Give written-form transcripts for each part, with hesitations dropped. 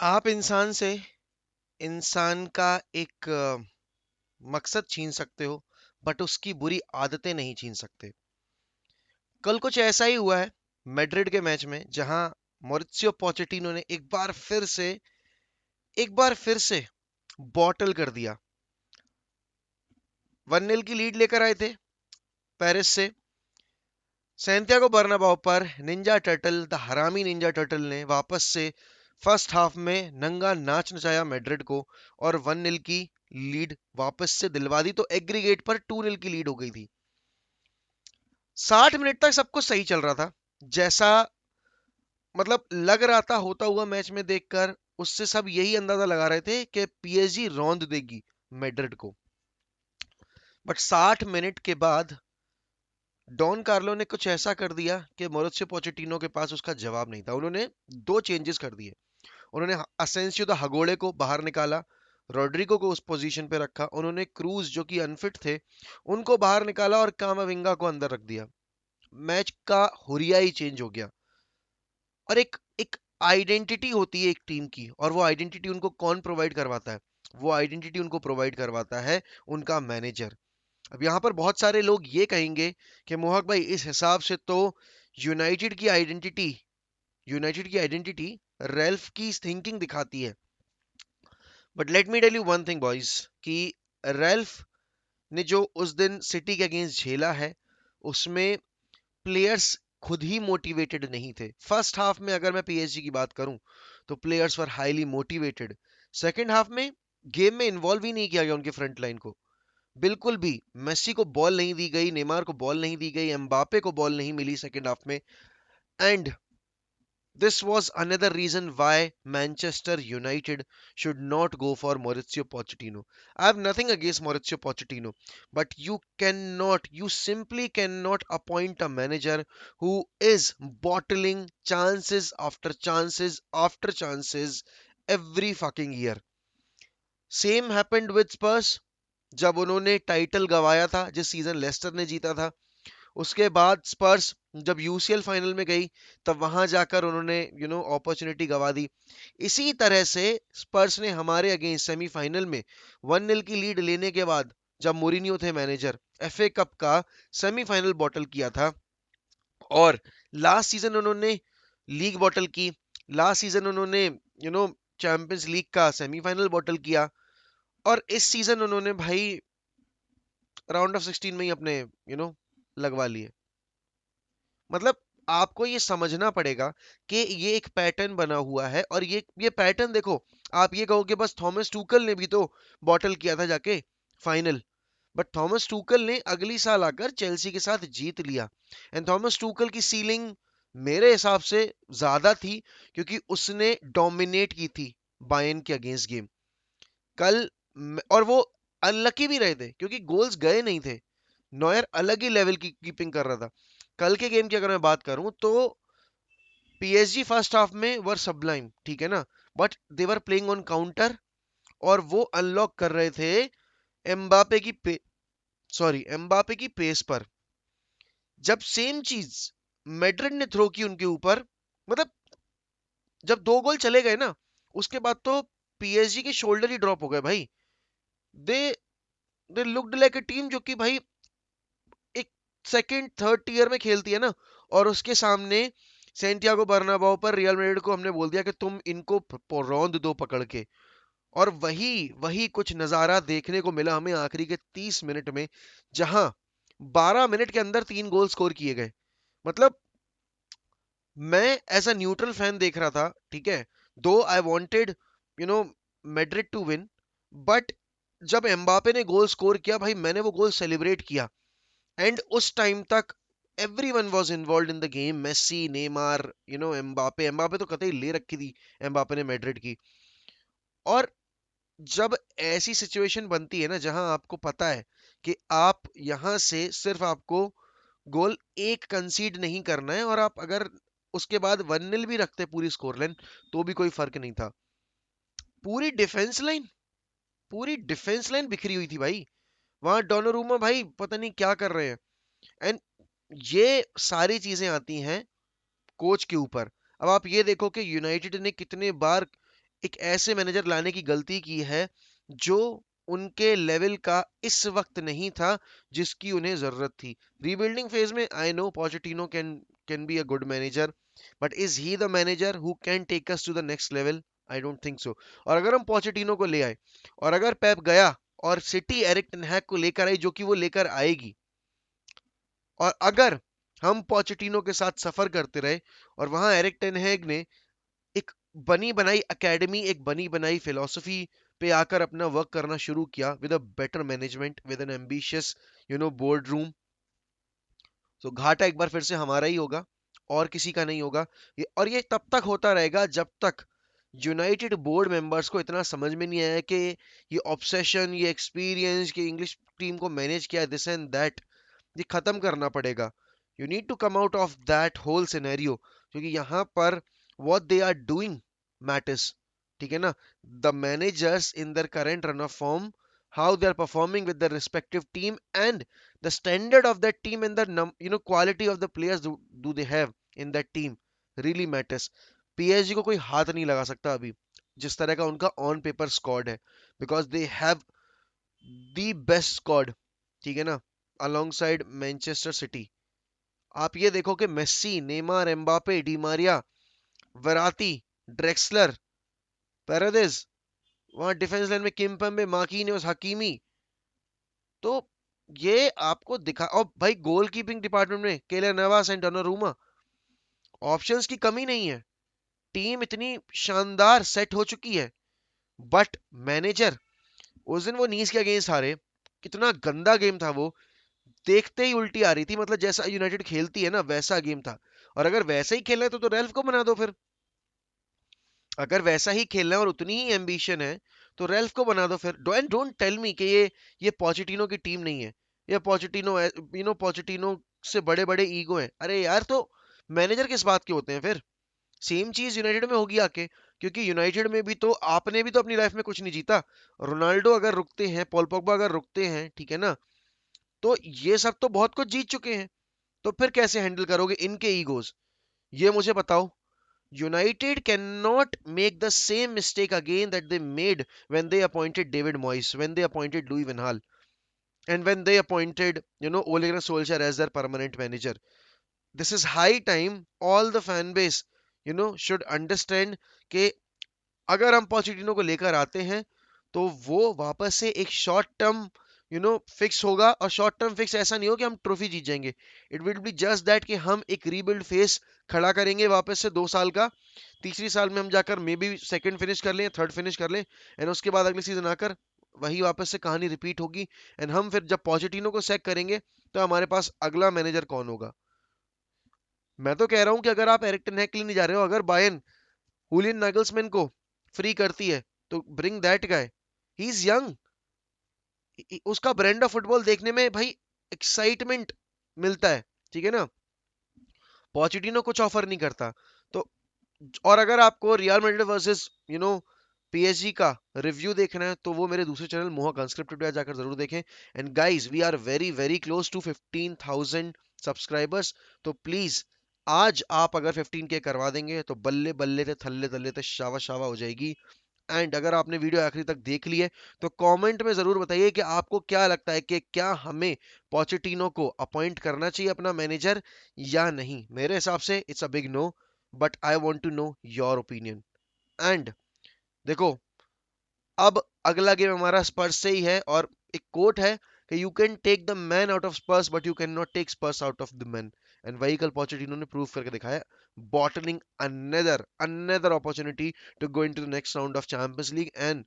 आप इंसान से इंसान का एक मकसद छीन सकते हो, बट उसकी बुरी आदतें नहीं छीन सकते। कल कुछ ऐसा ही हुआ है मैड्रिड के मैच में, जहां मॉरित्सियो पोचेटिनो ने एक बार फिर से बॉटल कर दिया। 1-0 की लीड लेकर आए थे पेरिस से। सैंटियागो बर्नाबाओ पर निंजा टर्टल, द हरामी निंजा टर्टल ने वापस से फर्स्ट हाफ में नंगा नाच नचाया मैड्रिड को, और 1-0 की लीड वापस से दिलवा दी। तो एग्रीगेट पर 2-0 की लीड हो गई थी। 60 मिनट तक सब कुछ सही चल रहा था, जैसा मतलब लग रहा था होता हुआ मैच में देखकर। उससे सब यही अंदाजा लगा रहे थे कि पीएसजी रौंद देगी मैड्रिड को। बट 60 मिनट के बाद डॉन कार्लो ने कुछ ऐसा कर दिया कि मौरित्सियो पोचेटिनो के पास उसका जवाब नहीं था। उन्होंने दो चेंजेस कर दिए। उन्होंने असेंसियो द हगोड़े को बाहर निकाला, रोड्रिगो को उस पोजीशन पे रखा। उन्होंने क्रूज, जो कि अनफिट थे, उनको बाहर निकाला और कामाविंगा को अंदर रख दिया। मैच का हुरिया ही चेंज हो गया। और एक एक आइडेंटिटी होती है एक टीम की, और वो आइडेंटिटी उनको कौन प्रोवाइड करवाता है? वो आइडेंटिटी उनको प्रोवाइड करवाता है उनका मैनेजर। अब यहाँ पर बहुत सारे लोग ये कहेंगे कि मोहक भाई, इस हिसाब से तो यूनाइटेड की आइडेंटिटी यूनाइटेड की आइडेंटिटी रेल्फ की थिंकिंग दिखाती है। But let me tell you one thing boys, कि रेल्फ ने जो उस दिन सिटी के अगेंस्ट झेला है, उसमें प्लेयर्स खुद ही मोटिवेटेड नहीं थे। फर्स्ट हाफ में अगर मैं पीएसजी की बात करूं, तो players were highly motivated. Second half में गेम में इन्वॉल्व ही नहीं किया गया उनके फ्रंट लाइन को, बिल्कुल भी। मेसी को बॉल नहीं दी गई, नेमार को बॉल नहीं दी गई, एम्बापे को बॉल नहीं मिली सेकंड हाफ में। And this was another reason why Manchester United should not go for Maurizio Pochettino. I have nothing against Maurizio Pochettino, but you simply cannot appoint a manager who is bottling chances after chances after chances every fucking year. Same happened with Spurs जब उन्होंने title गवाया था जिस season Lester ने जीता था। उसके बाद स्पर्स जब यूसीएल फाइनल में गई, तब वहां जाकर उन्होंने अपॉर्चुनिटी गवा दी। इसी तरह से स्पर्स ने हमारे अगेंस्ट सेमीफाइनल में 1-0 की लीड लेने के बाद, जब मोरिनियो थे मैनेजर, एफए कप का सेमीफाइनल बॉटल किया था। और लास्ट सीजन उन्होंने लीग बॉटल की। लास्ट सीजन उन्होंने चैंपियंस लीग का सेमीफाइनल बॉटल किया। और इस सीजन उन्होंने भाई राउंड ऑफ 16 में ही अपने लगवा लिए। मतलब आपको ये समझना पड़ेगा कि ये एक पैटर्न बना हुआ है। और ये पैटर्न देखो, आप ये कहोगे बस थॉमस टूकल ने भी तो बॉटल किया था जाके फाइनल। बट थॉमस टूकल ने अगली साल आकर चेल्सी के साथ जीत लिया। एंड थॉमस टूकल की सीलिंग मेरे हिसाब से ज्यादा थी, क्योंकि उसने डोमिनेट की थी बायर्न के अगेंस्ट गेम कल। और वो अनलकी भी रहे थे, क्योंकि गोल्स गए नहीं थे। नॉयर अलग ही लेवल की कीपिंग कर रहा था। कल के गेम की अगर मैं बात करूं, तो पीएसजी फर्स्ट हाफ में वर सबलाइम, ठीक है ना, but they were playing on counter. और वो अनलॉक कर रहे थे एम्बापे की एम्बापे की पेस पर। जब सेम चीज मैड्रिड ने थ्रो की उनके ऊपर, मतलब जब दो गोल चले गए ना, उसके बाद तो पीएसजी के शोल्डर ही ड्रॉप हो गए भाई। They they looked like a team जो कि भाई एक सेकंड थर्ड टीयर में खेलती है ना। और उसके सामने सेंटियागो बर्नाबाओ पर रियल मैड्रिड को हमने बोल दिया कि तुम इनको रौंद दो पकड़ के। और वही वही कुछ नजारा देखने को मिला हमें आखिरी के 30 मिनट में, जहां 12 मिनट के अंदर 3 गोल स्कोर किए गए। मतलब मैं एज अ न्यूट्रल फैन देख रहा था, ठीक है, दो I wanted you know Madrid to win. But जब एम्बापे ने गोल स्कोर किया भाई, मैंने वो गोल सेलिब्रेट किया। एंड उस टाइम तक everyone was involved in the game. Messi, Neymar, Mbappe Mbappe तो कतई ले रखी थी एम्बापे ने मैड्रिड की। और जब ऐसी सिचुएशन बनती है ना, जहां आपको पता है कि आप यहां से सिर्फ आपको गोल एक कंसीड नहीं करना है, और आप अगर उसके बाद 1-0 भी रखते पूरी स्कोर लाइन, तो भी कोई फर्क नहीं था। पूरी डिफेंस लाइन पूरी डिफेंस लाइन बिखरी हुई थी भाई। वहां डोनारूमा भाई पता नहीं क्या कर रहे हैं। एंड ये सारी चीजें आती हैं कोच के ऊपर। अब आप ये देखो कि यूनाइटेड ने कितने बार एक ऐसे मैनेजर लाने की गलती की है जो उनके लेवल का इस वक्त नहीं था जिसकी उन्हें जरूरत थी। रीबिल्डिंग फेज में I know Pochettino can be a good manager, but is he the manager who can take us to the next level? I don't think so. और अगर हम पोचेटिनो को ले आए और अगर पेप गया और सिटी एरिक टेन हैग को लेकर आई, जो कि वो लेकर आएगी, और अगर हम पोचेटिनो के साथ सफर करते रहे और वहां एरिक टेन हैग ने एक बनी बनाई एकेडमी, एक बनी बनाई फिलोसफी पे आकर अपना वर्क करना शुरू किया with a better management, with N ambitious board room, तो घाटा एक बार फिर से हमारा ही होगा और किसी का नहीं होगा। और ये तब तक होता रहेगा जब तक यूनाइटेड बोर्ड मेंबर्स को इतना समझ में नहीं आया कि ये ऑब्सेशन, ये एक्सपीरियंस कि इंग्लिश टीम को मैनेज किया, दिस एंड दैट, ये खत्म करना पड़ेगा। You need to come out of that whole scenario, क्योंकि यहाँ पर what they are doing matters. ठीक है ना? The managers in their current run of form, how they are performing with their respective team, and the standard of that team, and the quality of the players do they have in that team really matters. PSG को कोई हाथ नहीं लगा सकता अभी जिस तरह का उनका ऑन पेपर स्क्वाड है, because they have the best squad. ठीक है ना? Along side Manchester city. आप ये देखो कि मेस्सी, नेमार, एम्बापे, डीमारिया, वराती, ड्रेक्सलर, पेरेदेस, वहां डिफेंस लाइन में किम्पम्बे, मार्किनियोस, हकीमी। तो ये आपको दिखा, और भाई गोल कीपिंग डिपार्टमेंट में Keller Niwas and Donnarumma, options की कमी नहीं है। टीम इतनी शानदार सेट हो चुकी है, बट मैनेजर, उस दिन वो नीस के अगेंस्ट हारे, कितना गंदा गेम था वो, देखते ही उल्टी आ रही थी। मतलब जैसा यूनाइटेड खेलती है ना वैसा गेम था। और अगर वैसा ही खेलना है तो रेल्फ को बना दो फिर। अगर वैसा ही खेलना है और उतनी ही एम्बिशन है तो रेल्फ को बना दो फिर। डोंट टेल मी कि ये पोचेटिनो की टीम नहीं है, ये पोचेटिनो, पोचेटिनो से बड़े बड़े ईगो हैं। अरे यार, तो मैनेजर किस बात के होते हैं फिर? सेम चीज यूनाइटेड में होगी आके, क्योंकि यूनाइटेड में भी तो आपने भी तो अपनी लाइफ में कुछ नहीं जीता। रोनाल्डो अगर रुकते हैं, पॉल पोग्बा अगर रुकते हैं, ठीक है ना, तो ये सब तो बहुत कुछ जीत चुके हैं। तो फिर कैसे हैंडल करोगे इनके ईगोज? ये मुझे बताओ। United cannot make the same mistake again that they made when they appointed David Moyes, when they appointed Louis Van Gaal, and when they appointed, Ole Gunnar Solskjaer as their permanent manager. This is high time all the fan base, should understand कि अगर हम Pochettino को लेकर आते हैं तो वो वापस से एक शॉर्ट टर्म फिक्स होगा। और शॉर्ट टर्म फिक्स ऐसा नहीं हो कि हम ट्रॉफी जीत जाएंगे। It will be just that कि हम एक रीबिल्ड फेस खड़ा करेंगे वापस से 2 साल का। तीसरी साल में हम जाकर मे बी सेकंड फिनिश कर लें, थर्ड फिनिश कर लें, एंड उसके बाद अगले सीजन आकर वही वापस से कहानी रिपीट होगी। एंड हम फिर जब पॉजिटिनो को सैक करेंगे तो हमारे पास अगला मैनेजर कौन होगा? मैं तो कह रहा हूं कि अगर आप एरिक टेन हैग के लिए नहीं जा रहे हो, अगर बायर्न हुलियन नागल्समैन को फ्री करती है तो bring that guy. He is young, उसका ब्रांड ऑफ फुटबॉल देखने में भाई एक्साइटमेंट मिलता है। ठीक है ना? पॉचिटिनो कुछ ऑफर नहीं करता। तो और अगर आपको रियल मैड्रिड वर्सेस पीएसजी का रिव्यू देखना है तो वो मेरे दूसरे चैनल मोहक अनस्क्रिप्टेड पे जाकर जरूर देखें। And guys, we are very very close to 15,000 subscribers. तो प्लीज, आज आप अगर 15K करवा देंगे तो बल्ले बल्ले थे, थल्ले तल्ले थे, शावा शावा हो जाएगी। एंड अगर आपने वीडियो आखिरी तक देख ली है तो कमेंट में जरूर बताइए कि आपको क्या लगता है कि क्या हमें पोचेटिनो को अपॉइंट करना चाहिए अपना मैनेजर या नहीं। मेरे हिसाब से it's a big no, but I want to know your opinion. And देखो, अब अगला गेम हमारा स्पर्स से ही है, और एक कोट है कि you can take the man out of Spurs but you can not take Spurs out of the man. And वही कल पोचेटिनो ने प्रूव करके दिखाया, bottling another opportunity to go into the next round of Champions League. And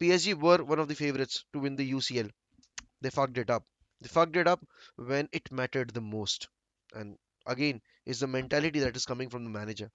PSG were one of the favorites to win the UCL. They fucked it up. They fucked it up when it mattered the most. And again, is the mentality that is coming from the manager.